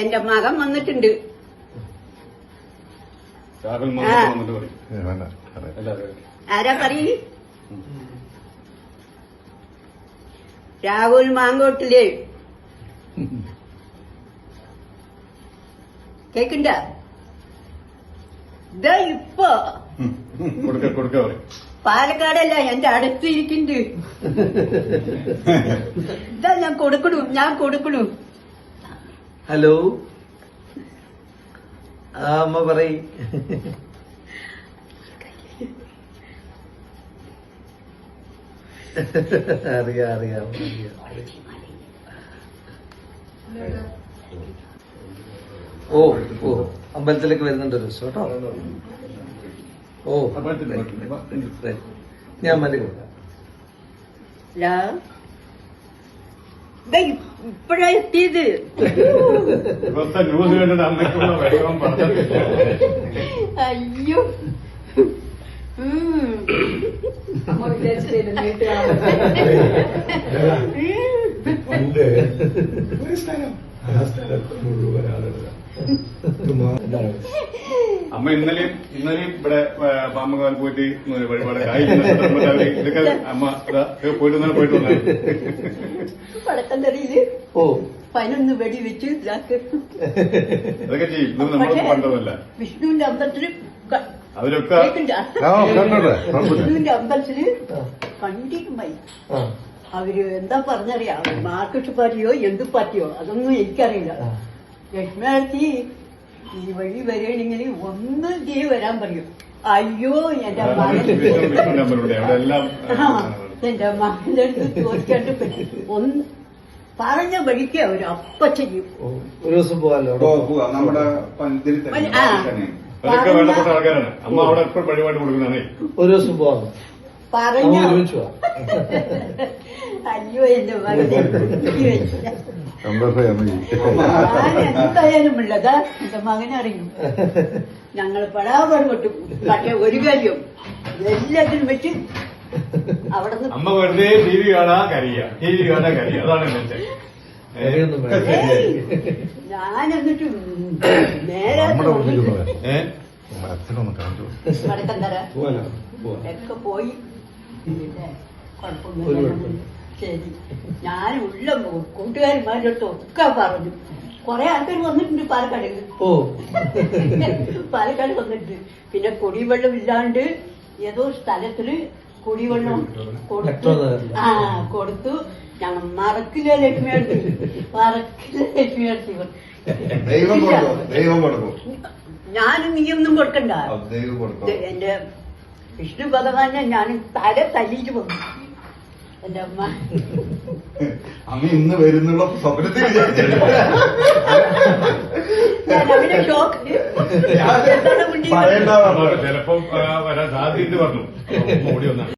എന്റെ മകൻ വന്നിട്ടുണ്ട്. ആരാ പറയ്? രാഹുൽ മാങ്കോട്ടില് കേക്കണ്ട? ഇതാ ഇപ്പൊ പാലക്കാടല്ല എന്റെ അടുത്തിരിക്കുന്നുണ്ട്. ഇതാ ഞാൻ കൊടുക്കണു. ഹലോ, ആ അമ്മ പറയ്. അറിയാം. ഓ അമ്പലത്തിലേക്ക് വരുന്നുണ്ട് ഒരു ദിവസം കേട്ടോ. ഓ ഞാൻ മതി കൊടുക്കാം. ഇപ്പഴാ എത്തിയത്. അയ്യോ അമ്മ ഇന്നലെയും ഇവിടെ പാമ്പുകാൽ പോയിട്ട് വഴിപാട് ഇതൊക്കെ അമ്മ പോയിട്ട് പടക്കന്തറിയില് 11 വെടി വെച്ച് അതൊക്കെ ചെയ്യും. ഇത് നമ്മൾക്ക് പണ്ടതല്ല. വിഷ്ണുവിന്റെ അമ്പലത്തില് അതിലൊക്കെ വിഷ്ണുവിന്റെ അമ്പലത്തില് കണ്ടിക്കുമായി അവര് എന്താ പറഞ്ഞറിയാം, മാർക്സിസ്റ്റ് പാർട്ടിയോ എന്ത് പാർട്ടിയോ അതൊന്നും എനിക്കറിയില്ല. ലക്ഷ്മണത്തി ഈ വഴി വരികയാണെങ്കിൽ ഒന്ന് ചെയ്ത് വരാൻ പറയും. അയ്യോ എന്റെ മകന്റെ അടുത്ത് ചോദിക്കാണ്ട് ഒന്ന് പറഞ്ഞ വഴിക്ക് അവര് അപ്പ ചെയ്യും. ഒരു ദിവസം പോകാമല്ലോ. നമ്മുടെ വേണ്ടപ്പെട്ട ആൾക്കാരാണ്. അമ്മ അവിടെ എപ്പോഴും വഴിപാട് കൊടുക്കുന്നതാണേ. ഒരു ദിവസം പോകാം പറഞ്ഞ. അയ്യോ എന്റെ മകനെ എന്തായാലും ഉള്ളതാ എന്റെ മകനറിയും. ഞങ്ങൾ പടാപാട് കൊട്ടു. പക്ഷെ ഒരു കാര്യം എല്ലാത്തിനും വെച്ച് അവിടെ അമ്മ വെറുതെ ടി വി കാണാ കരിയ അതാണ് ഞാൻ എന്നിട്ട് നേരെ വടക്കന്തര ഒക്കെ പോയി. ശരി, ഞാൻ ഉള്ള കൂട്ടുകാരന്മാരുടെ ഒക്കെ പറഞ്ഞു. കൊറേ ആൾക്കാർ വന്നിട്ടുണ്ട് പാലക്കാട് വന്നിട്ടുണ്ട്. പിന്നെ കുടിവെള്ളം ഇല്ലാണ്ട് ഏതോ സ്ഥലത്തില് കുടിവെള്ളം കൊടുത്തു. ഞങ്ങൾ മറക്കില്ല ലക്ഷ്മിയായിട്ട് ഞാനും നീയൊന്നും കൊടുക്കണ്ട. എന്റെ വിഷ്ണു ഭഗവാനെ ഞാൻ തല തല്ലിയിട്ട് പോകും. എന്റെ അമ്മ ഇന്ന് വരുന്നുള്ള സ്വപ്നത്തിൽ അവനെ ഷോക്ക് ചിലപ്പം വരാൻ സാധ്യത പറഞ്ഞു.